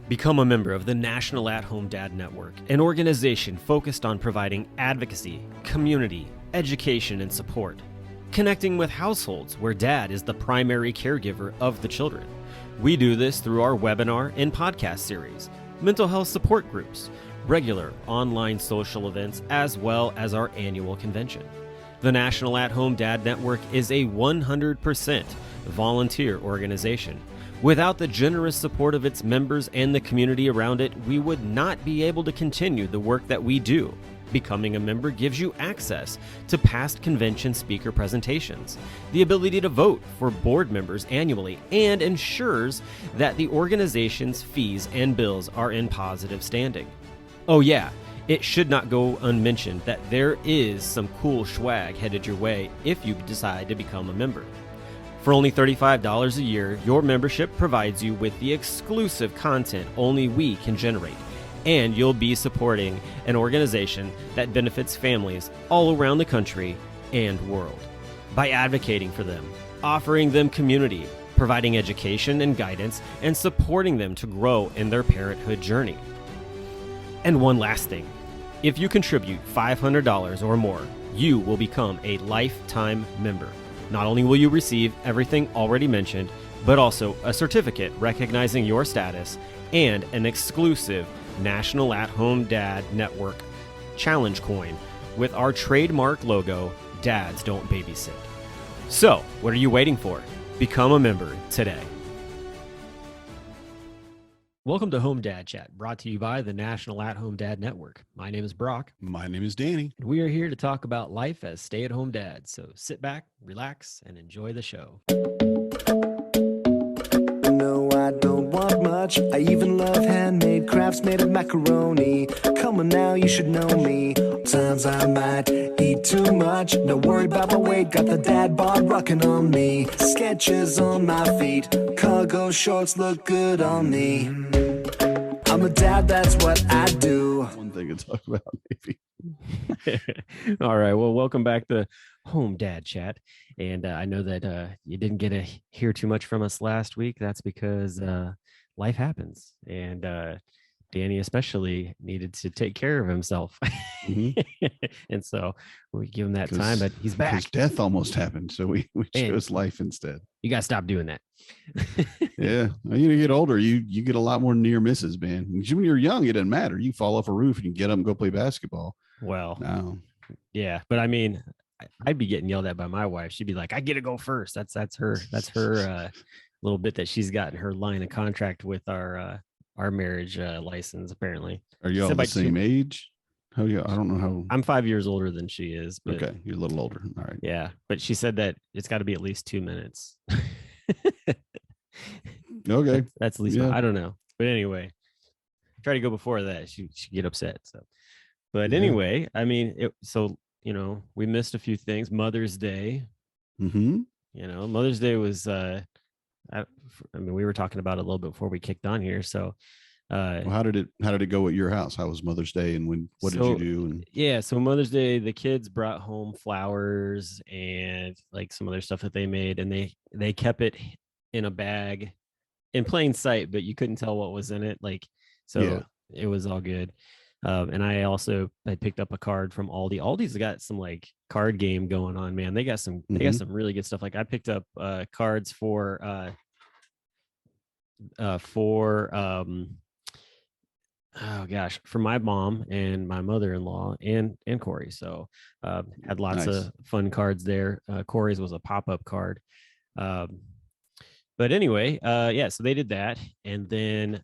Become a member of the National At-Home Dad Network, an organization focused on providing advocacy, community, education, and support. Connecting with households where dad is the primary caregiver of the children. We do this through our webinar and podcast series, mental health support groups, regular online social events, as well as our annual convention. The National At-Home Dad Network is a 100% volunteer organization. Without the generous support of its members and the community around it, we would not be able to continue the work that we do. Becoming a member gives you access to past convention speaker presentations, the ability to vote for board members annually, and ensures that the organization's fees and bills are in positive standing. Oh yeah, it should not go unmentioned that there is some cool swag headed your way if you decide to become a member. For only $35 a year, your membership provides you with the exclusive content only we can generate, and you'll be supporting an organization that benefits families all around the country and world. By advocating for them, offering them community, providing education and guidance, and supporting them to grow in their parenthood journey. And one last thing, if you contribute $500 or more, you will become a lifetime member. Not only will you receive everything already mentioned, but also a certificate recognizing your status and an exclusive National At-Home Dad Network challenge coin with our trademark logo, Dads Don't Babysit. So, what are you waiting for? Become a member today. Welcome to Home Dad Chat, brought to you by the National At-Home Dad Network. My name is Brock. My name is Danny. And we are here to talk about life as stay-at-home dads. So sit back, relax, and enjoy the show. No, I don't want much. I even love handmade crafts made of macaroni. Come on now, you should know me. Times I might eat too much. No worry about my weight, got the dad bod rocking on me. Sketches on my feet, cargo shorts look good on me. I'm a dad, that's what I do. One thing to talk about, maybe. All right. Well, welcome back to Home Dad Chat. And I know that you didn't get to hear too much from us last week. That's because life happens. And Danny especially needed to take care of himself. Mm-hmm. And so we give him that time, but he's back. His death almost happened. So we chose life instead. You got to stop doing that. Yeah. When you get older, you get a lot more near misses, man. When you're young, it doesn't matter. You fall off a roof and you get up and go play basketball. Well, no. Yeah. But I mean, I'd be getting yelled at by my wife. She'd be like, I get to go first. That's her little bit that she's got in her line of contract with our marriage license, apparently. Are you all the same age? I don't know how. I'm 5 years older than she is. But, okay, you're a little older. All right. Yeah, but she said that it's got to be at least 2 minutes. Okay. That's at least, I don't know. But anyway, try to go before that. She'd get upset. So, but anyway, I mean, we missed a few things. Mother's Day. Mm-hmm. Mother's Day was, we were talking about it a little bit before we kicked on here. So, how did it go at your house? How was Mother's Day, and what did you do? Yeah, so Mother's Day, the kids brought home flowers and like some other stuff that they made, and they kept it in a bag in plain sight, but you couldn't tell what was in it. It was all good. And I picked up a card from Aldi. Aldi's got some like card game going on, man. They got some really good stuff. Like I picked up cards for my mom and my mother-in-law and Corey. So had lots of fun cards there. Corey's was a pop-up card. But anyway, so they did that. And then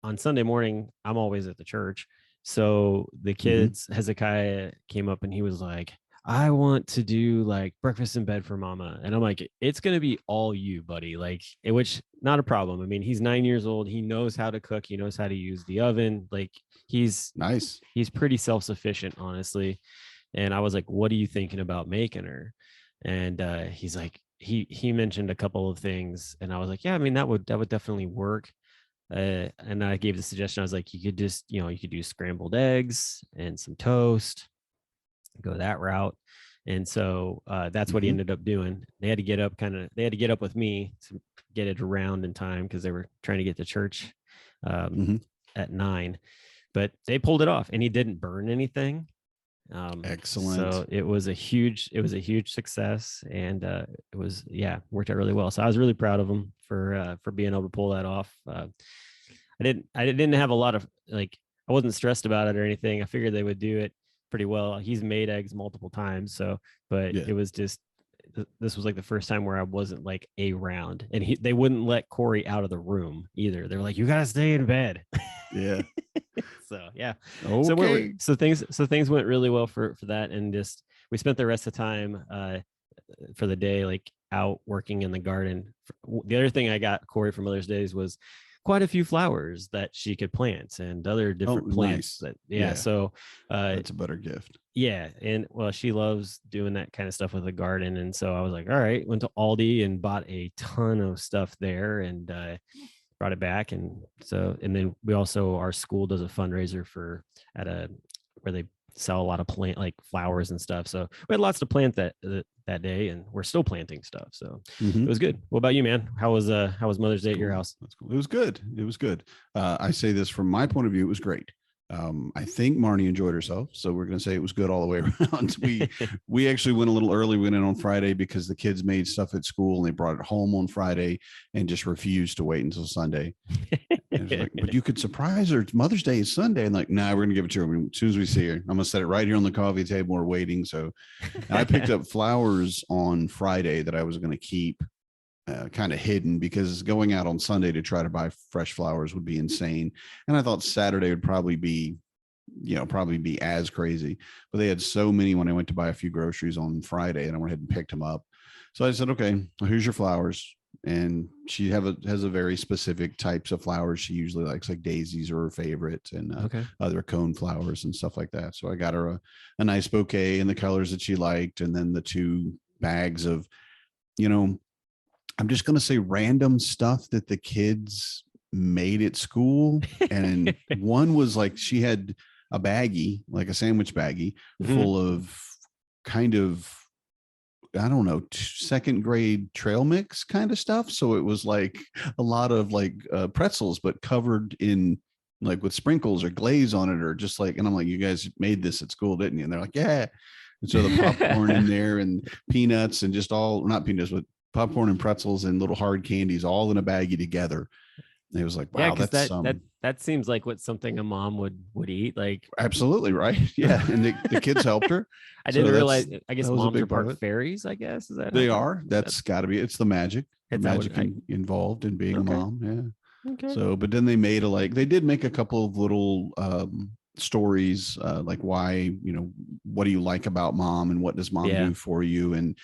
on Sunday morning, I'm always at the church. So the kids, Hezekiah came up and he was like, I want to do like breakfast in bed for mama. And I'm like, it's going to be all you, buddy. Like, which not a problem. I mean, he's 9 years old. He knows how to cook. He knows how to use the oven. Like he's nice. He's pretty self-sufficient, honestly. And I was like, what are you thinking about making her? And he's like, he mentioned a couple of things. And I was like, yeah, I mean, that would definitely work. And I gave the suggestion. I was like, you could just, you could do scrambled eggs and some toast, go that route. And so that's what he ended up doing. They had to get up with me to get it around in time because they were trying to get to church at 9, but they pulled it off and he didn't burn anything. Excellent. So it was a huge success, and worked out really well. So I was really proud of him for being able to pull that off. I didn't have a lot of I wasn't stressed about it or anything. I figured they would do it pretty well. He's made eggs multiple times, but it was just, this was like the first time where I wasn't like around, and they wouldn't let Corey out of the room either. They were like, "You gotta stay in bed." Yeah. So yeah. Okay. So things went really well for that, and just we spent the rest of the time for the day like out working in the garden. The other thing I got Corey for Mother's Day was quite a few flowers that she could plant and other different plants. Nice. So that's a better gift. Yeah, and well, she loves doing that kind of stuff with the garden, and so I was like, all right, went to Aldi and bought a ton of stuff there, and brought it back. And then we also, our school does a fundraiser where they sell a lot of flowers and stuff. So we had lots to plant that day, and we're still planting stuff. So it was good. What about you, man? How was Mother's Day at your house? That's cool. It was good. I say this from my point of view, it was great. I think Marnie enjoyed herself, so we're going to say it was good all the way around. We actually went a little early. We went in on Friday because the kids made stuff at school and they brought it home on Friday and just refused to wait until Sunday. But you could surprise her. Mother's Day is Sunday, and like, nah, we're going to give it to her as soon as we see her. I'm going to set it right here on the coffee table. We're waiting. So I picked up flowers on Friday that I was going to keep kind of hidden, because going out on Sunday to try to buy fresh flowers would be insane. And I thought Saturday would probably be as crazy, but they had so many when I went to buy a few groceries on Friday, and I went ahead and picked them up. So I said, okay, well, here's your flowers. And she has a very specific types of flowers she usually likes, like daisies are her favorite, and other cone flowers and stuff like that. So I got her a nice bouquet in the colors that she liked. And then the 2 bags of, I'm just going to say random stuff that the kids made at school. And one was like, she had a baggie, like a sandwich baggie full of kind of, I don't know, 2nd grade trail mix kind of stuff. So it was like a lot of pretzels, but covered in with sprinkles or glaze on it, or just and I'm like, you guys made this at school, didn't you? And they're like, yeah. And so the popcorn in there and peanuts and just not peanuts, but popcorn and pretzels and little hard candies all in a baggie together. And it was like, wow, that seems like what something a mom would eat. Like, absolutely right. Yeah. And the kids helped her. I didn't realize, I guess moms are part of fairies, I guess. Is that they are? That's gotta be, it's the magic. Involved in being a mom. Yeah. Okay. So, but then they made they did make a couple of little stories, like why, what do you like about mom, and what does mom do for you, and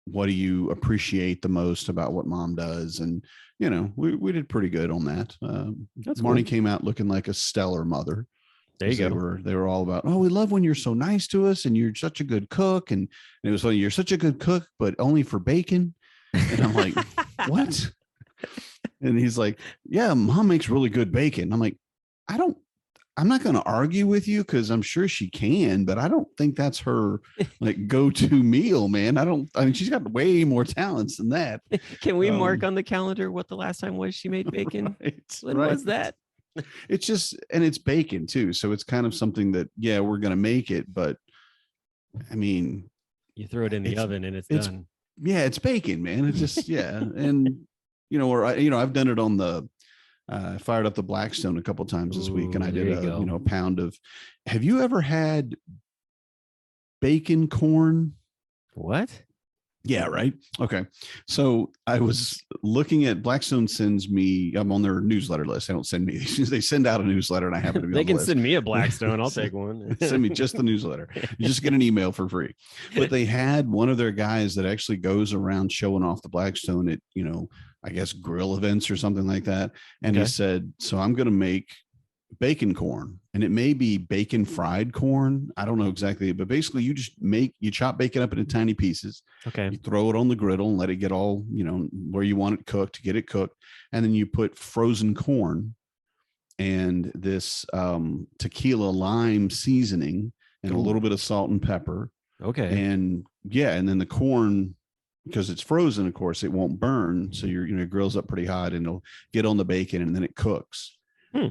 what do you appreciate the most about what mom does? And we did pretty good on that. Marnie came out looking like a stellar mother. There you go. They were all about, oh, we love when you're so nice to us and you're such a good cook. And it was funny, you're such a good cook, but only for bacon. And I'm like, what? And he's like, yeah, mom makes really good bacon. I'm like, I'm not going to argue with you, because I'm sure she can, but I don't think that's her go-to meal, man. I mean, she's got way more talents than that. Can we mark on the calendar what the last time was she made bacon? When was that? It's just, and it's bacon too. So it's kind of something that, we're going to make it, but I mean, you throw it in the oven and it's done. Yeah. It's bacon, man. It's just, And, I've done it on I fired up the Blackstone a couple times this week, and I did a pound of. Have you ever had bacon corn? What? Yeah, right. Okay. So I was looking at Blackstone sends me, I'm on their newsletter list. They don't send me these. They send out a newsletter, and I happen to be they on the can list. send me a Blackstone. I'll take one. Send me just the newsletter. You just get an email for free. But they had one of their guys that actually goes around showing off the Blackstone at, I guess grill events or something like that. And he said, so I'm going to make bacon corn, and it may be bacon fried corn. I don't know exactly, but basically you chop bacon up into tiny pieces. Okay. You throw it on the griddle and let it get all, where you want it cooked, get it cooked. And then you put frozen corn and this tequila lime seasoning and a little bit of salt and pepper. Okay. And then the corn, because it's frozen, of course, it won't burn. So it grills up pretty hot and it'll get on the bacon and then it cooks. Hmm.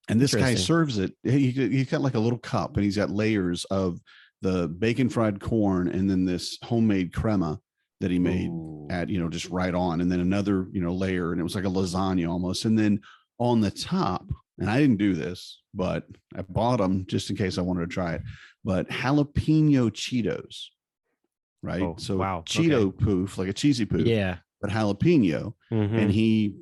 And this guy Interesting. serves it. He's got like a little cup and he's got layers of the bacon fried corn and then this homemade crema that he made Ooh. at, just right on. And then another, layer. And it was like a lasagna almost. And then on the top, and I didn't do this, but I bought them just in case I wanted to try it, but jalapeno Cheetos, right? Oh, So wow. Cheeto Okay. poof, like a cheesy poof, Yeah. but jalapeno. Mhm. And he,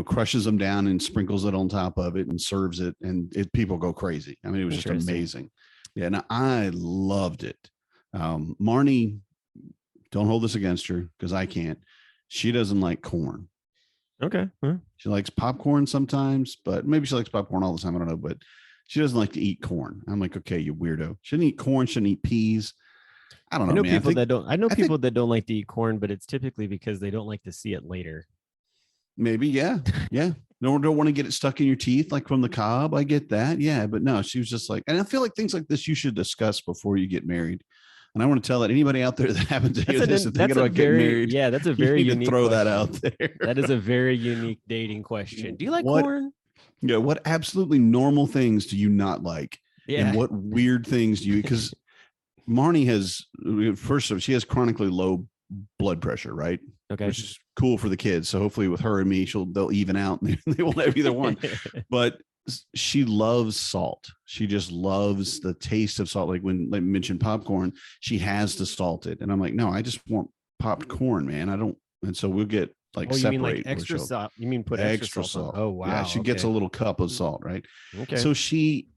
crushes them down and sprinkles it on top of it and serves it. And people go crazy. I mean, it was just Interesting. amazing. Yeah. And I loved it. Marnie, don't hold this against her because I can't. She doesn't like corn. Okay. Huh. She likes popcorn sometimes, but maybe she likes popcorn all the time. I don't know, but she doesn't like to eat corn. I'm like, okay, you weirdo. Shouldn't eat corn. Shouldn't eat peas. I don't know, I know man. people that don't. I know I people that don't like to eat corn, but it's typically because they don't like to see it later. Maybe, yeah. No, don't want to get it stuck in your teeth like from the cob. I get that. Yeah, but no, she was just like, and I feel like things like this you should discuss before you get married. And I want to tell that anybody out there that happens to hear this and thinking about getting married. Yeah, that's a very you need unique. to throw question. that out there. That is a very unique dating question. Do you like What- corn? Yeah, what absolutely normal things do you not like? Yeah. And what weird things do you? Because Marnie has, first of all, she has chronically low blood pressure, right? Okay. Which is cool for the kids. So hopefully with her and me, they'll even out and they won't have either one. But she loves salt. She just loves the taste of salt. Like when I mentioned popcorn, she has to salt it. And I'm like, no, I just want popped corn, man. I don't. And so we'll get like Oh, you separate. mean like where extra she'll- salt? You mean put extra salt? On? Oh, wow. Yeah, she gets a little cup of salt, right? Okay. So she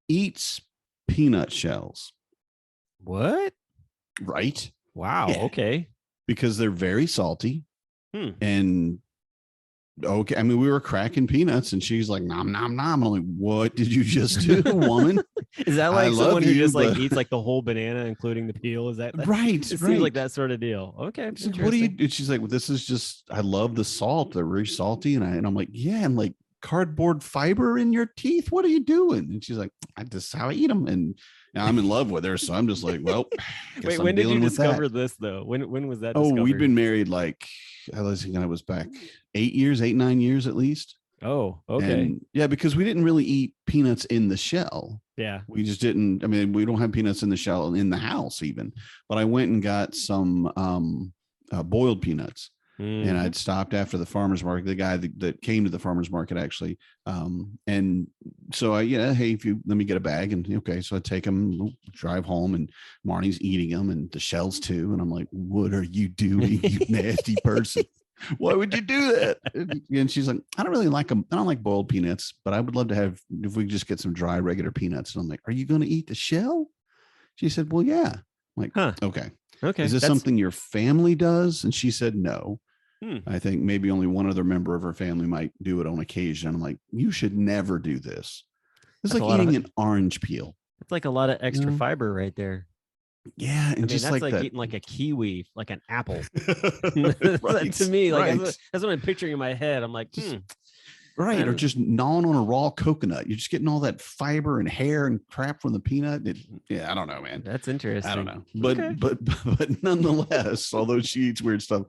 eats peanut shells, What? right? Wow. Yeah. Okay. Because they're very salty. Hmm. And okay, I mean, we were cracking peanuts and she's like, nom, nom, nom. I'm like, what did you just do, woman? Is that I like love someone who you, just like but- eats like the whole banana, including the peel? Is that Right. It seems like that sort of deal. Okay. She's like, what do you do? She's like, well, this is just, I love the salt. They're very salty. And I'm like, yeah. And like cardboard fiber in your teeth. What are you doing? And she's like, that's how I eat them. And I'm in love with her. So I'm just like, well, Wait, when did you discover this though? When was that? Oh, discovered? we'd been married like, I was thinking I was back 9 years at least. Oh, okay. And yeah, because we didn't really eat peanuts in the shell. Yeah. We just didn't. I mean, we don't have peanuts in the shell in the house even. But I went and got some boiled peanuts. Mm. And I'd stopped after the farmer's market, the guy that came to the farmer's market actually. And so hey, if you let me get a bag, and okay, so I take them, drive home, and Marnie's eating them and the shells too. And I'm like, what are you doing, you nasty person? Why would you do that? And she's like, I don't really like them. I don't like boiled peanuts, but I would love to have, if we could just get some dry, regular peanuts. And I'm like, are you going to eat the shell? She said, well, yeah. I'm like, Huh. Okay. Okay. Is this something your family does? And she said, no. I think maybe only one other member of her family might do it on occasion. I'm like, you should never do this. It's That's like eating an orange peel. It's like a lot of extra fiber right there. Yeah. And just that's like that. eating like a kiwi, like an apple. Right, To me, like right. that's what I'm picturing in my head. I'm like, Right. Or just gnawing on a raw coconut. You're just getting all that fiber and hair and crap from the peanut. I don't know, man. That's interesting. I don't know. But Okay. but nonetheless, although she eats weird stuff,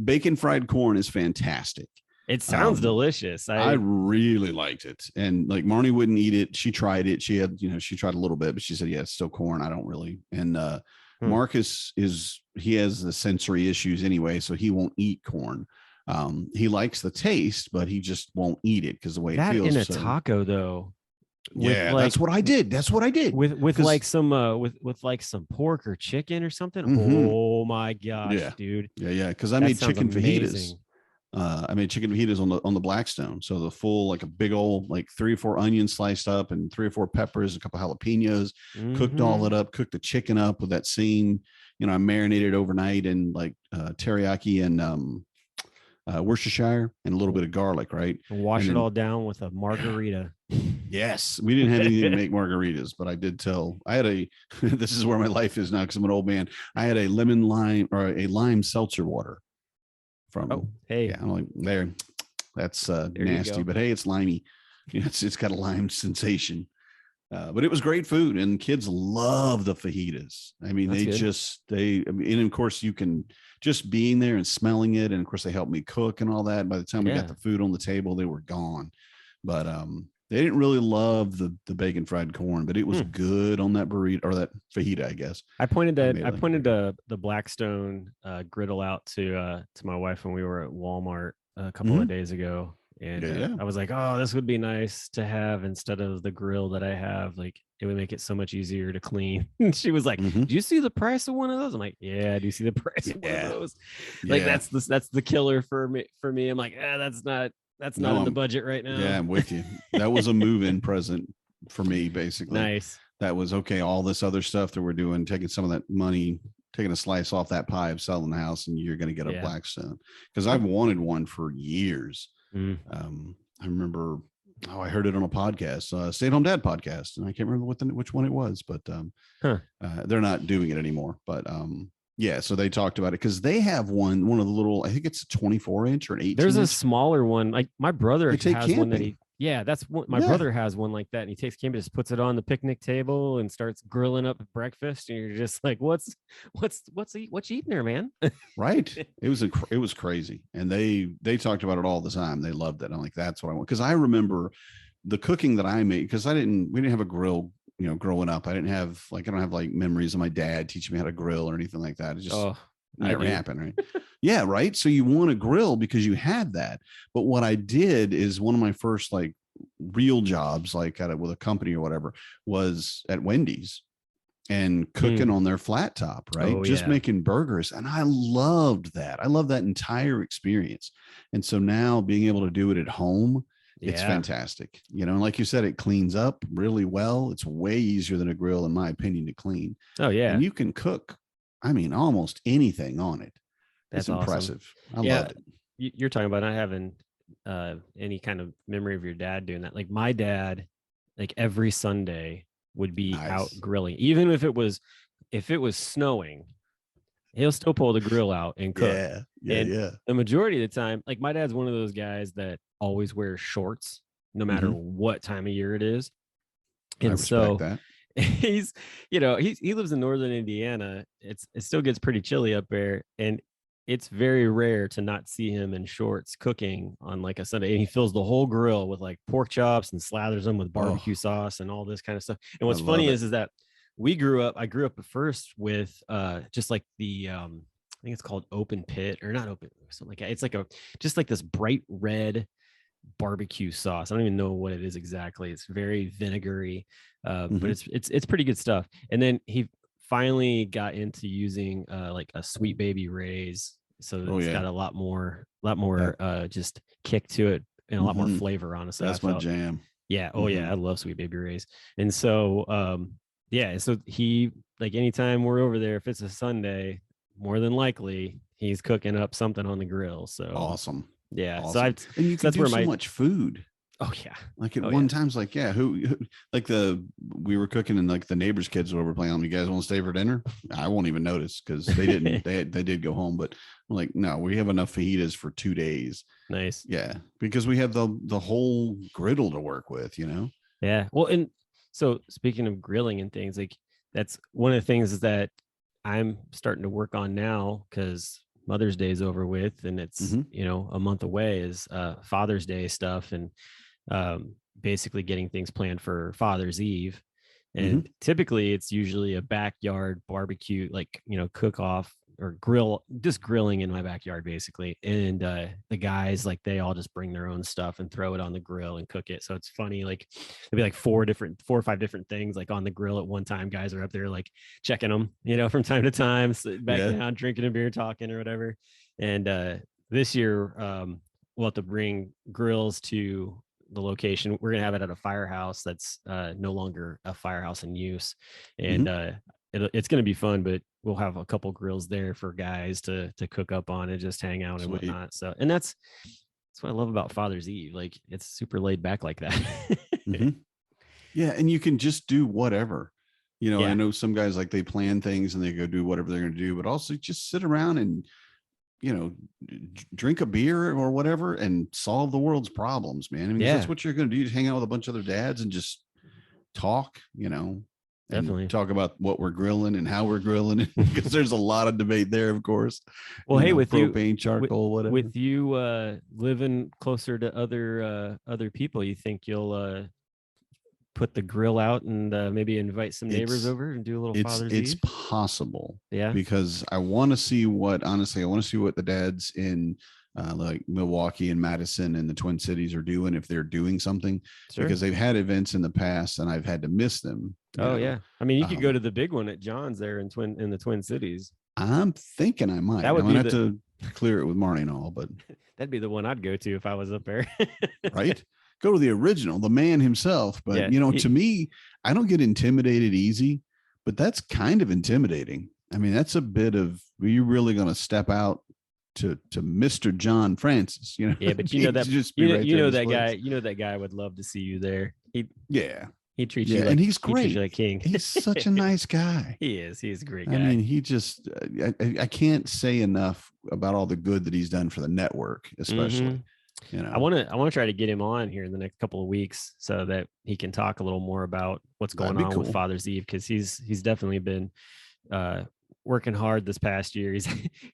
bacon fried corn is fantastic. It sounds delicious. I really liked it. And like Marnie wouldn't eat it. She tried it. She had, she tried a little bit, but she said, yeah, it's still corn. I don't really. And Marcus he has the sensory issues anyway, so he won't eat corn. He likes the taste, but he just won't eat it because the way that it feels. in a taco though. Yeah, that's what I did. With like some with like some pork or chicken or something. Mhm. Oh my gosh, dude. Yeah. Because I That made sounds chicken fajitas. amazing. I made chicken fajitas on the Blackstone. So the full, like a big old, like 3 or 4 onions sliced up and 3 or 4 peppers, a couple jalapenos, cooked all Mhm. it up, cooked the chicken up with that same, I marinated overnight in like teriyaki and Worcestershire and a little bit of garlic, right? Wash And it then- all down with a margarita. Yes, we didn't have anything to make margaritas, but I did I had this is where my life is now because I'm an old man. I had a a lime seltzer water from, Oh, hey. yeah, I'm like, that's you nasty, go. but hey, it's limey. It's got a lime sensation. But it was great food, and kids love the fajitas. I mean, That's good. I mean, and of course you can just being there and smelling it. And of course they helped me cook and all that. By the time we got Yeah. the food on the table, they were gone. But they didn't really love the bacon fried corn, but it was Hmm. good on that burrito or that fajita, I guess. I pointed I that made I it. pointed the Blackstone griddle out to my wife when we were at Walmart a couple of Mhm. days ago, and Yeah, yeah. I was like, "Oh, this would be nice to have instead of the grill that I have. Like, it would make it so much easier to clean." And she was like, Mhm. "Do you see the price of one of those?" I'm like, "Yeah, I do see the price of one of Yeah. those." Like, Yeah. that's the killer for me. For me, I'm like, that's not No, in the I'm budget right yeah, now. I'm with you. That was a move-in present for me, basically. Nice. That was okay. All this other stuff that we're doing, taking some of that money, taking a slice off that pie of selling the house, and you're going to get a Yeah. Blackstone. Because I've wanted one for years. Mm. I remember, I heard it on a podcast, Stay at Home Dad podcast, and I can't remember which one it was, but Huh. they're not doing it anymore. But yeah, so they talked about it because they have one of the little, I think it's a 24-inch or an 18 There's a inch. smaller one. Like my brother They take has one that camping. that's what my Yeah. brother has one like that. And he takes camping, just puts it on the picnic table and starts grilling up breakfast. And you're just like, what you eating there, man? Right. It was crazy. And they talked about it all the time. They loved it. I'm like, that's what I want. Cause I remember the cooking that I made, because we didn't have a grill, growing up. I don't have like memories of my dad teaching me how to grill or anything like that. It just Oh, I never do. happened. Right. Yeah. Right. So you want to grill because you had that. But what I did is one of my first like real jobs, like with a company or whatever, was at Wendy's and cooking Mm. on their flat top, right? Oh Just yeah. making burgers. And I loved that. I love that entire experience. And so now being able to do it at home, it's Yeah. fantastic. And like you said, it cleans up really well. It's way easier than a grill, in my opinion, to clean. Oh yeah. And you can cook, I mean, almost anything on it. It's That's awesome. impressive. I Yeah. loved it. You're talking about not having any kind of memory of your dad doing that. Like my dad, like every Sunday would be out Nice. grilling, even if it was snowing, he'll still pull the grill out and cook. Yeah. Yeah. And Yeah. the majority of the time, like my dad's one of those guys that always wears shorts, no matter what time of year it is. I And respect so that. he lives in northern Indiana. It still gets pretty chilly up there, and it's very rare to not see him in shorts cooking on like a Sunday. And he fills the whole grill with like pork chops and slathers them with barbecue sauce and all this kind of stuff. And what's funny is that I grew up at first with just like the I think it's called open pit or not open, something like that. It's like just like this bright red barbecue sauce. I don't even know what it is exactly. It's very vinegary, but it's pretty good stuff. And then he finally got into using like a Sweet Baby Ray's, so it's got a lot more just kick to it and a lot more flavor, honestly. That's my jam. Yeah. Oh yeah, I love Sweet Baby Ray's. And so yeah, so he, like, anytime we're over there, if it's a Sunday, more than likely he's cooking up something on the grill. So awesome. Yeah. Awesome. So and you can that's do where so much food. Oh yeah. Like at one time's like, yeah, who like we were cooking and like the neighbors' kids were playing. You guys want to stay for dinner? I won't even notice because they didn't. they did go home, but I'm like, no, we have enough fajitas for 2 days. Nice. Yeah, because we have the whole griddle to work with. Yeah. Well, and so speaking of grilling and things, like that's one of the things is that I'm starting to work on now because Mother's Day is over with and it's a month away, is Father's Day stuff, and basically getting things planned for Father's Eve. And typically it's usually a backyard barbecue, like, cook off or grill, just grilling in my backyard basically. And the guys, like, they all just bring their own stuff and throw it on the grill and cook it. So it's funny, like there'll be like 4 or 5 different things like on the grill at one time. Guys are up there like checking them, from time to time, back down, drinking a beer, talking or whatever. And this year we'll have to bring grills to the location. We're gonna have it at a firehouse that's no longer a firehouse in use, and it's gonna be fun. But we'll have a couple grills there for guys to cook up on and just hang out and whatnot. So, and that's what I love about Father's Eve. Like, it's super laid back like that. Yeah, and you can just do whatever. I know some guys, like, they plan things and they go do whatever they're going to do, but also just sit around and drink a beer or whatever and solve the world's problems, man. I mean, that's what you're going to do. Just hang out with a bunch of other dads and just talk, and Definitely. talk about what we're grilling and how we're grilling, because there's a lot of debate there, of course. Well, hey, with propane, charcoal, whatever. with you living closer to other people, you think you'll put the grill out and maybe invite some neighbors over and do a little Father's it's Eve? possible. Yeah. Because I want to see what the dads in like Milwaukee and Madison and the Twin Cities are doing, if they're doing something. Sure. Because they've had events in the past and I've had to miss them. Yeah. I mean, you could go to the big one at John's there in the Twin Cities. I'm thinking I might. That would have to clear it with Marnie and all, but that'd be the one I'd go to if I was up there. Right? Go to the original, the man himself. But to me, I don't get intimidated easy, but that's kind of intimidating. I mean, that's a bit of, are you really going to step out to Mr. John Francis? Yeah, but that guy would love to see you there. He treats you like, and he's great. He treats you like king. He's such a nice guy. He's a great guy. I mean, he just, I can't say enough about all the good that he's done for the network, especially. I want to try to get him on here in the next couple of weeks so that he can talk a little more about what's going on with Father's Eve, because he's definitely been working hard this past year. He's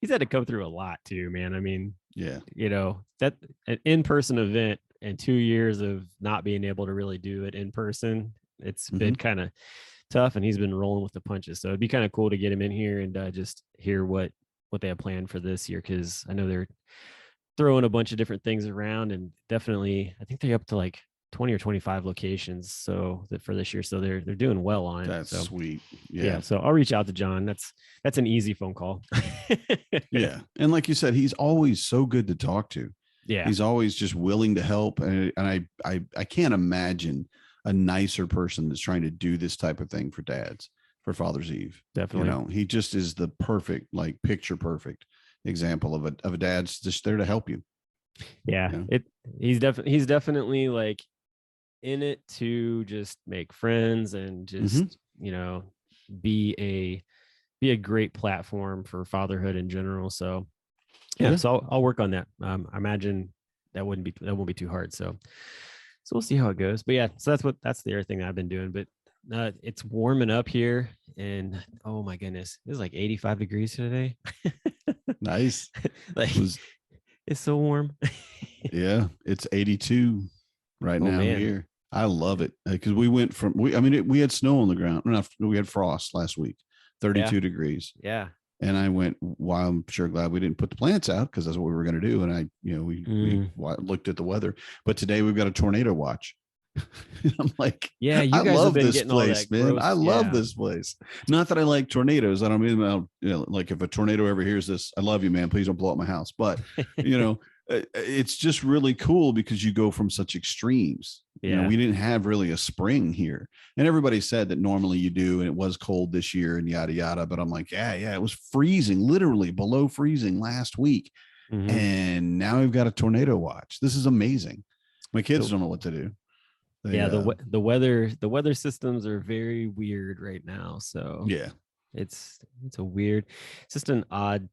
had to come through a lot too, man. I mean, that an in-person event and 2 years of not being able to really do it in person, it's been kind of tough, and he's been rolling with the punches. So it'd be kind of cool to get him in here and just hear what they have planned for this year, because I know they're throwing a bunch of different things around, and definitely I think they're up to like 20 or 25 locations so that for this year, so they're doing well on it. That's sweet. So I'll reach out to John. That's an easy phone call. Yeah, and like you said, he's always so good to talk to. Yeah, he's always just willing to help, and I can't imagine a nicer person that's trying to do this type of thing for dads for Father's Eve. Definitely. He just is the perfect, like picture perfect example of a dad's just there to help you. He's definitely like in it to just make friends and just be a great platform for fatherhood in general. So so I'll work on that. I imagine that won't be too hard. So we'll see how it goes. But so that's the other thing that I've been doing. But it's warming up here, and oh my goodness, it's like 85 degrees today. Nice. It's so warm. Yeah, it's 82 right now here. I love it, because we went from we had snow on the ground. We had frost last week, 32 degrees. Yeah. And I went, well, I'm sure glad we didn't put the plants out, because that's what we were going to do. And we looked at the weather, but today we've got a tornado watch. I'm like, you guys I love have been this getting place, all that man. gross, I love this place. Not that I like tornadoes. I don't mean, like if a tornado ever hears this, I love you, man. Please don't blow up my house. But it's just really cool because you go from such extremes. We didn't have really a spring here, and everybody said that normally you do, and it was cold this year and yada yada. But I'm like, it was freezing, literally below freezing last week, and now we've got a tornado watch. This is amazing. My kids don't know what to do. The weather systems are very weird right now. So it's just an odd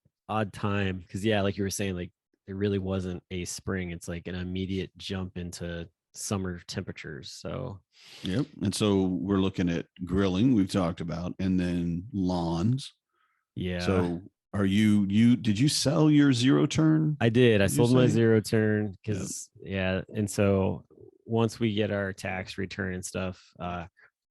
time, because like you were saying, like it really wasn't a spring. It's like an immediate jump into summer temperatures. So and so we're looking at grilling, we've talked about, and then lawns. So are did you sell your zero turn? I did. I sold my zero turn because and so once we get our tax return and stuff,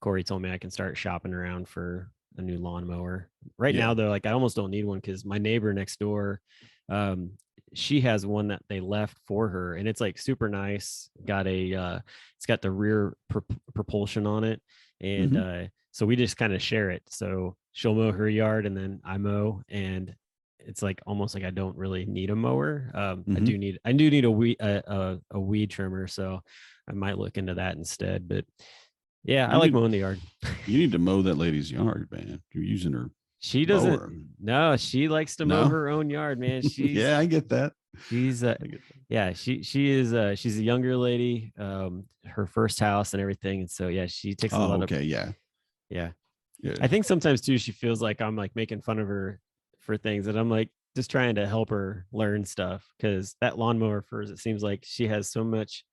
Corey told me I can start shopping around for a new lawnmower. Right now, though, like I almost don't need one, because my neighbor next door, she has one that they left for her, and it's like super nice. It's got the rear propulsion on it, and so we just kind of share it. So she'll mow her yard, and then I mow, and it's like almost like I don't really need a mower. I do need a weed trimmer, so I might look into that instead. But I like mowing the yard. You need to mow that lady's yard, man. You're using her. She doesn't. No, she likes to mow her own yard, man. She's I get that. She's she is she's a younger lady, her first house and everything, and so she takes a lot of I think sometimes too she feels like I'm like making fun of her for things, and I'm like just trying to help her learn stuff, because that lawnmower of hers, it seems like she has so much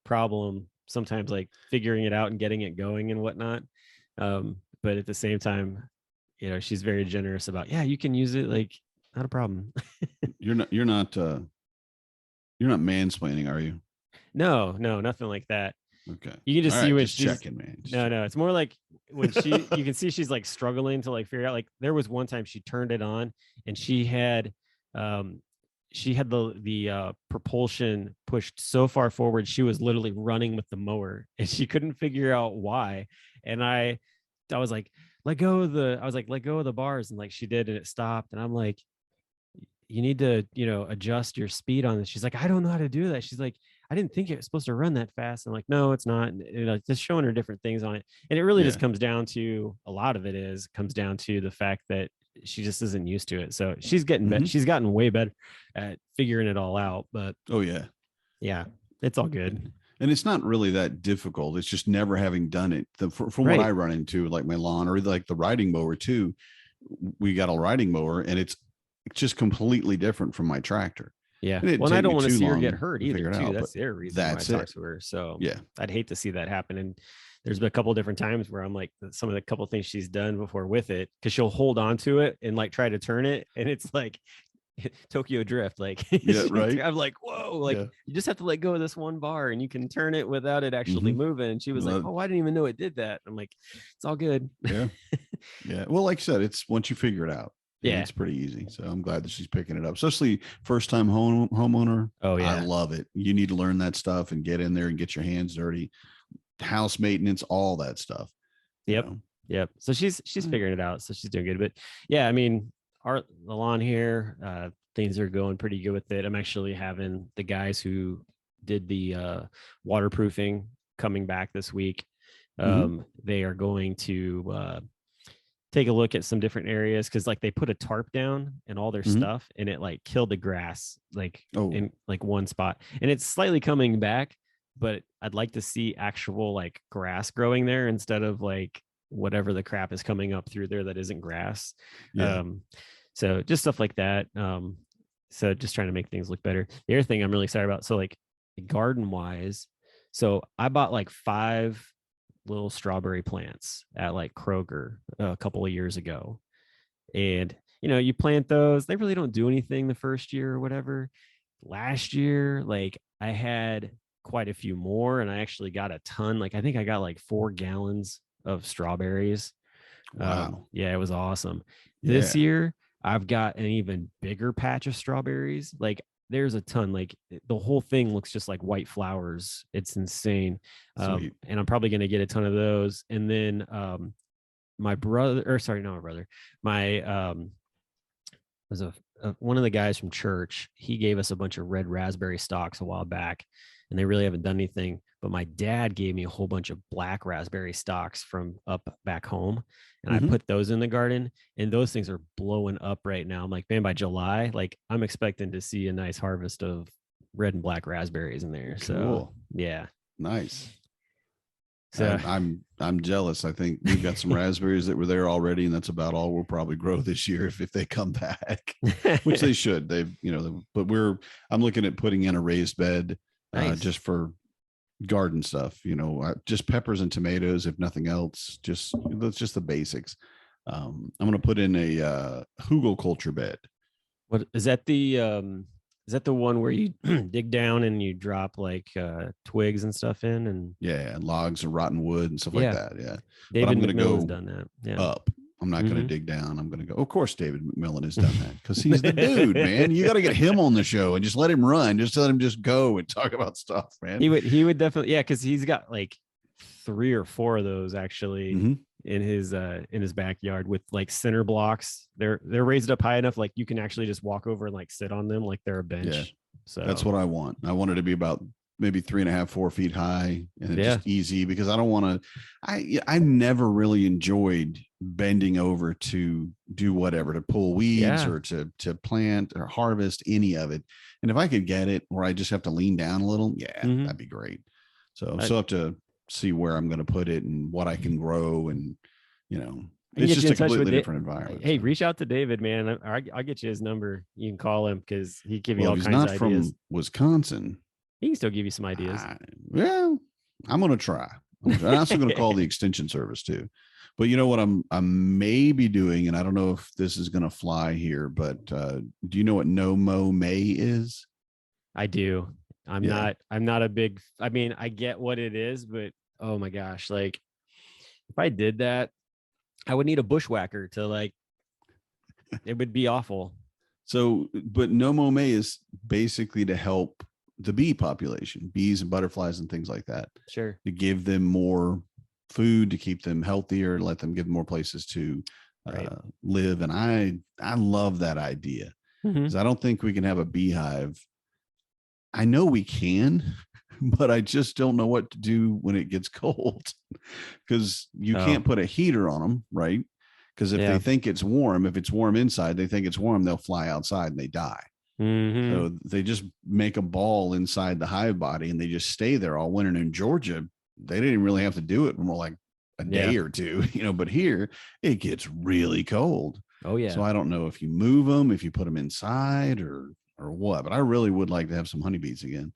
problem sometimes like figuring it out and getting it going and whatnot. But at the same time, she's very generous about, yeah, you can use it, like, not a problem. You're not mansplaining, are you? No, nothing like that. Okay. You can just All see right, when just she's checking, man. no, it's more like when you can see she's like struggling to like figure out, like there was one time she turned it on and she had the propulsion pushed so far forward she was literally running with the mower and she couldn't figure out why. And I was like, let go of the bars, and like she did, and it stopped. And I'm like, you need to, adjust your speed on this. She's like, I don't know how to do that. She's like, I didn't think it was supposed to run that fast. I'm like, no, it's not. Just showing her different things on it. And it really just comes down to, a lot of it comes down to the fact that she just isn't used to it. So she's she's gotten way better at figuring it all out. But yeah, it's all good. And it's not really that difficult. It's just never having done it. From what I run into, like my lawn or like the riding mower too, we got a riding mower and it's just completely different from my tractor. Yeah. Well, I don't want to see her get hurt either, too. That's their reason why I talk to her. So yeah, I'd hate to see that happen. And there's been a couple of different times where I'm like, some of the couple of things she's done before with it, because she'll hold on to it and like try to turn it. And it's like Tokyo Drift. Like, yeah, right. I'm like, whoa, like you just have to let go of this one bar and you can turn it without it actually moving. And she was like, oh, I didn't even know it did that. I'm like, it's all good. Yeah. Yeah. Well, like I said, it's once you figure it out. Yeah, it's pretty easy. So I'm glad that she's picking it up, especially first time homeowner. Oh yeah, I love it. You need to learn that stuff and get in there and get your hands dirty. House maintenance, all that stuff. Yep. So she's figuring it out. So she's doing good. But yeah, I mean, the lawn here, things are going pretty good with it. I'm actually having the guys who did the waterproofing coming back this week. They are going to take a look at some different areas, because like they put a tarp down and all their stuff and it like killed the grass in like one spot, and it's slightly coming back, but I'd like to see actual like grass growing there instead of like whatever the crap is coming up through there that isn't grass. So just stuff like that. So just trying to make things look better. The other thing I'm really excited about, so like garden wise, so I bought like 5 little strawberry plants at like Kroger a couple of years ago. And, you plant those, they really don't do anything the first year or whatever. Last year, like I had quite a few more, and I actually got a ton. Like I think I got like 4 gallons of strawberries. Wow. Yeah, it was awesome. This year, I've got an even bigger patch of strawberries. Like there's a ton, like the whole thing looks just like white flowers. It's insane. And I'm probably going to get a ton of those. And then my brother, or sorry, not my brother, was one of the guys from church. He gave us a bunch of red raspberry stalks a while back, and they really haven't done anything. But my dad gave me a whole bunch of black raspberry stalks from up back home, and I put those in the garden, and those things are blowing up right now. I'm like, man, by July, like I'm expecting to see a nice harvest of red and black raspberries in there. Cool. So yeah, nice. So I'm jealous. I think we've got some raspberries that were there already, and that's about all we'll probably grow this year if they come back, which they should. But I'm looking at putting in a raised bed just for garden stuff. Just peppers and tomatoes, if nothing else. That's just the basics. I'm going to put in a hugelkultur bed. What is that? Is that the one where you dig down and you drop like twigs and stuff in? And and logs of rotten wood and stuff like that. Yeah. David McMillan's done that. Yeah. Up. I'm not going to dig down. I'm going to go. Of course, David McMillan has done that because he's the dude, man. You got to get him on the show and just let him run. Just let him just go and talk about stuff, man. He would definitely. Yeah. Cause he's got like 3 or 4 of those actually in his backyard with like center blocks. They're raised up high enough like you can actually just walk over and like sit on them like they're a bench. Yeah. So that's what I want. I want it to be about maybe 3.5, 4 feet high, and it's just easy because I don't want to. I never really enjoyed bending over to do whatever, to pull weeds or to plant or harvest any of it. And if I could get it where I just have to lean down a little, that'd be great. So I have to see where I'm going to put it and what I can grow, and it's just a completely different environment. Hey, reach out to David, man. I'll get you his number. You can call him because he give you all kinds of ideas. From Wisconsin. He can still give you some ideas. I'm going to try. I'm also going to call the extension service too. But you know what I'm maybe doing, and I don't know if this is going to fly here, but do you know what no mow May is? I do. I'm not a big, I mean, I get what it is, but oh my gosh, like if I did that, I would need a bushwhacker to like, it would be awful. So, but no mow May is basically to help the bee population, bees and butterflies and things like that, Sure. to give them more food, to keep them healthier, let them give more places to Right. live. And I love that idea Mhm. because I don't think we can have a beehive. I know we can, but I just don't know what to do when it gets cold because you Oh. can't put a heater on them, right? Because if Yeah. they think it's warm, if it's warm inside, they think it's warm, they'll fly outside and they die. Mhm. So they just make a ball inside the hive body and they just stay there all winter. And in Georgia, they didn't really have to do it more like a Yeah. day or two, but here it gets really cold. Oh yeah. So I don't know if you move them, if you put them inside or what, but I really would like to have some honeybees again.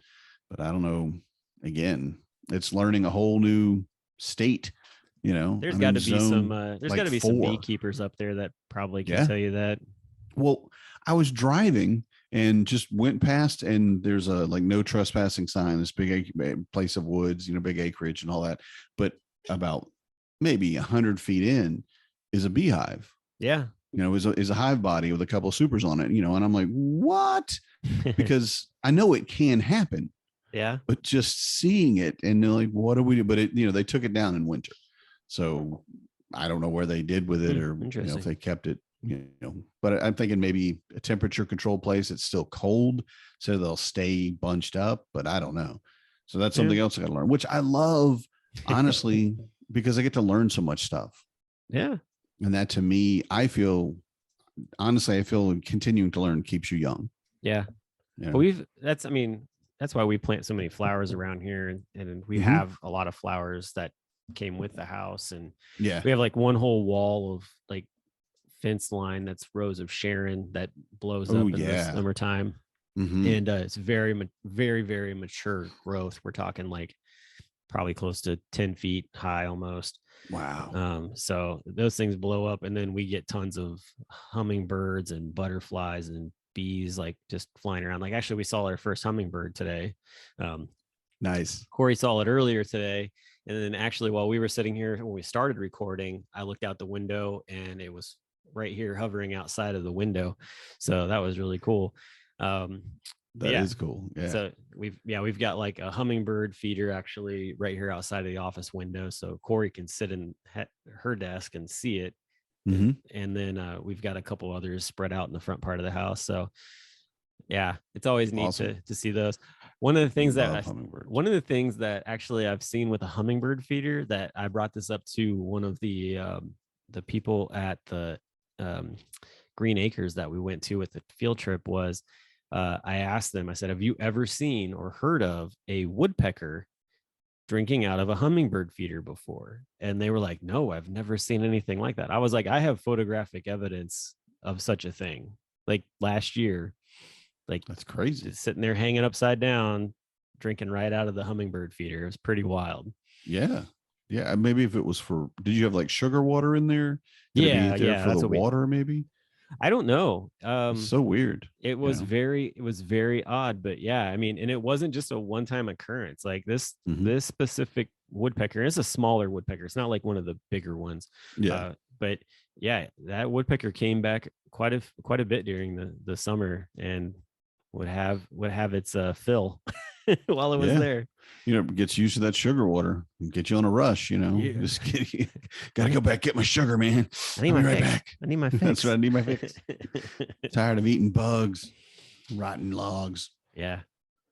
But I don't know. Again, it's learning a whole new state, There's I'm got in to be zone there's like got to be some 4. beekeepers up there that probably can Yeah. tell you that. Well, I was driving and just went past, and there's a like no trespassing sign, this big place of woods, big acreage and all that. But about maybe 100 feet in is a beehive. Yeah. Is a hive body with a couple of supers on it. And I'm like, what? Because I know it can happen, Yeah. but just seeing it and they're like, what do we do? But it, they took it down in winter, so I don't know where they did with it, or if they kept it. But I'm thinking maybe a temperature controlled place. It's still cold, so they'll stay bunched up. But I don't know. So that's something else I got to learn, which I love, honestly, because I get to learn so much stuff. Yeah. And that to me, I feel continuing to learn keeps you young. Yeah. But that's why we plant so many flowers around here, and we have a lot of flowers that came with the house, and we have like one whole wall of like fence line that's rows of Sharon that blows up in the summertime. And it's very, very, very mature growth. We're talking like probably close to 10 feet high almost. Wow. So those things blow up, and then we get tons of hummingbirds and butterflies and bees like just flying around. Like actually we saw our first hummingbird today. Nice. Corey saw it earlier today. And then actually while we were sitting here when we started recording, I looked out the window and it was right here hovering outside of the window. So that was really cool. That is cool. Yeah. So we've got like a hummingbird feeder actually right here outside of the office window. So Corey can sit in her desk and see it. And then we've got a couple others spread out in the front part of the house. So yeah, it's always neat to see those. One of the things that actually I've seen with a hummingbird feeder, that I brought this up to one of the people at the Green Acres that we went to with the field trip, was I asked them, I said, have you ever seen or heard of a woodpecker drinking out of a hummingbird feeder before? And they were like, no, I've never seen anything like that. I was like, I have photographic evidence of such a thing. Like last year, like that's crazy, sitting there hanging upside down, drinking right out of the hummingbird feeder. It was pretty wild. Yeah. Maybe if it was did you have like sugar water in there? Yeah. For the water, maybe. I don't know. So weird. It was very odd, but yeah, I mean, and it wasn't just a one-time occurrence. Like this specific woodpecker, it's a smaller woodpecker. It's not like one of the bigger ones. Yeah. But yeah, that woodpecker came back quite a bit during the summer and would have its fill while it was there. Gets used to that sugar water and get you on a rush, just gotta go back, get my sugar, man. I need my fix. Back. I need my fix. That's what I need, my fix. Tired of eating bugs, rotten logs. Yeah.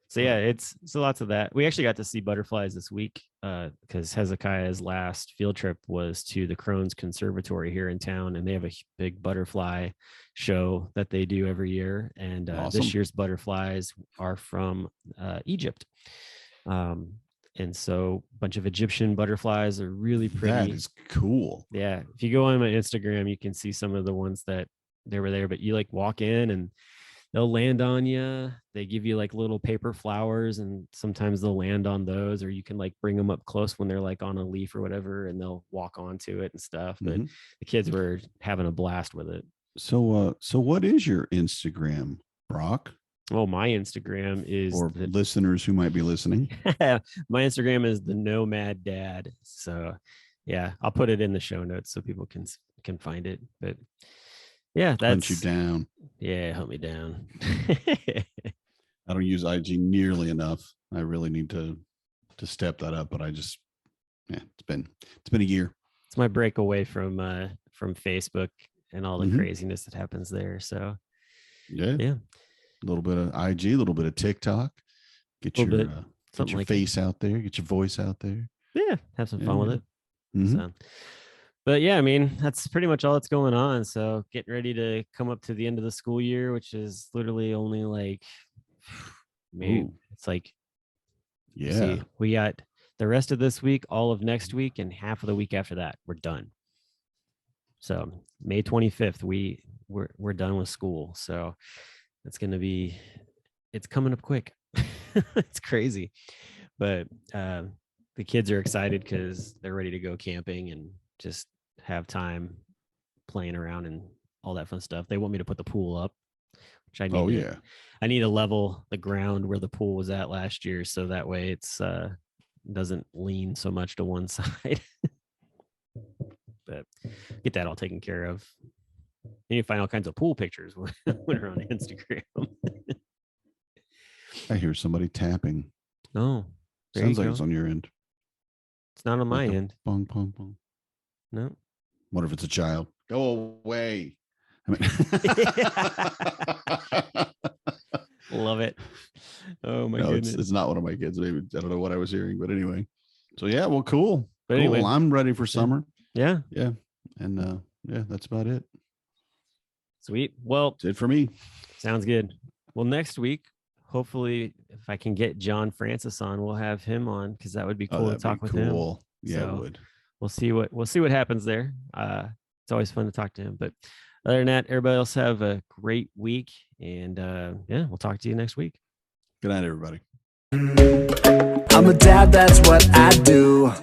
So yeah, it's lots of that. We actually got to see butterflies this week because Hezekiah's last field trip was to the Crohn's Conservatory here in town, and they have a big butterfly show that they do every year. And awesome. This year's butterflies are from Egypt. And so a bunch of Egyptian butterflies are really pretty. That is cool. Yeah. If you go on my Instagram, you can see some of the ones that they were there, but you like walk in and they'll land on you. They give you like little paper flowers, and sometimes they'll land on those, or you can like bring them up close when they're like on a leaf or whatever, and they'll walk onto it and stuff. But the kids were having a blast with it. So what is your Instagram, Brock? Well, my Instagram is for listeners who might be listening. My Instagram is the Nomad Dad. So yeah, I'll put it in the show notes so people can find it. But yeah, that's Hunt you down. Yeah, hunt me down. I don't use IG nearly enough. I really need to step that up, but it's been a year. It's my break away from Facebook and all the craziness that happens there. So yeah. A little bit of IG, a little bit of TikTok. Get your face out there, get your voice out there. Yeah, have some fun with it. So, but yeah, I mean, that's pretty much all that's going on. So getting ready to come up to the end of the school year, which is literally only like maybe it's like we got the rest of this week, all of next week, and half of the week after that. We're done. So May 25th, we're done with school. So it's coming up quick. It's crazy. But the kids are excited because they're ready to go camping and just have time playing around and all that fun stuff. They want me to put the pool up, which I need. I need to level the ground where the pool was at last year, so that way it's doesn't lean so much to one side. But get that all taken care of. And you find all kinds of pool pictures when we're on Instagram. I hear somebody tapping. Oh, sounds like it's on your end. It's not on my end. Bong, bong, bong. No. What if it's a child? Go away. I mean, love it. Oh my goodness. It's not one of my kids. Maybe I don't know what I was hearing, but anyway. So yeah, well, cool. But anyway, I'm ready for summer. Yeah. Yeah. And that's about it. Sweet. Well, that's it for me. Sounds good. Well, next week, hopefully, if I can get John Francis on, we'll have him on because that would be cool to talk with him. Yeah, so it would. We'll see what happens there. It's always fun to talk to him. But other than that, everybody else have a great week, and we'll talk to you next week. Good night, everybody. I'm a dad, that's what I do.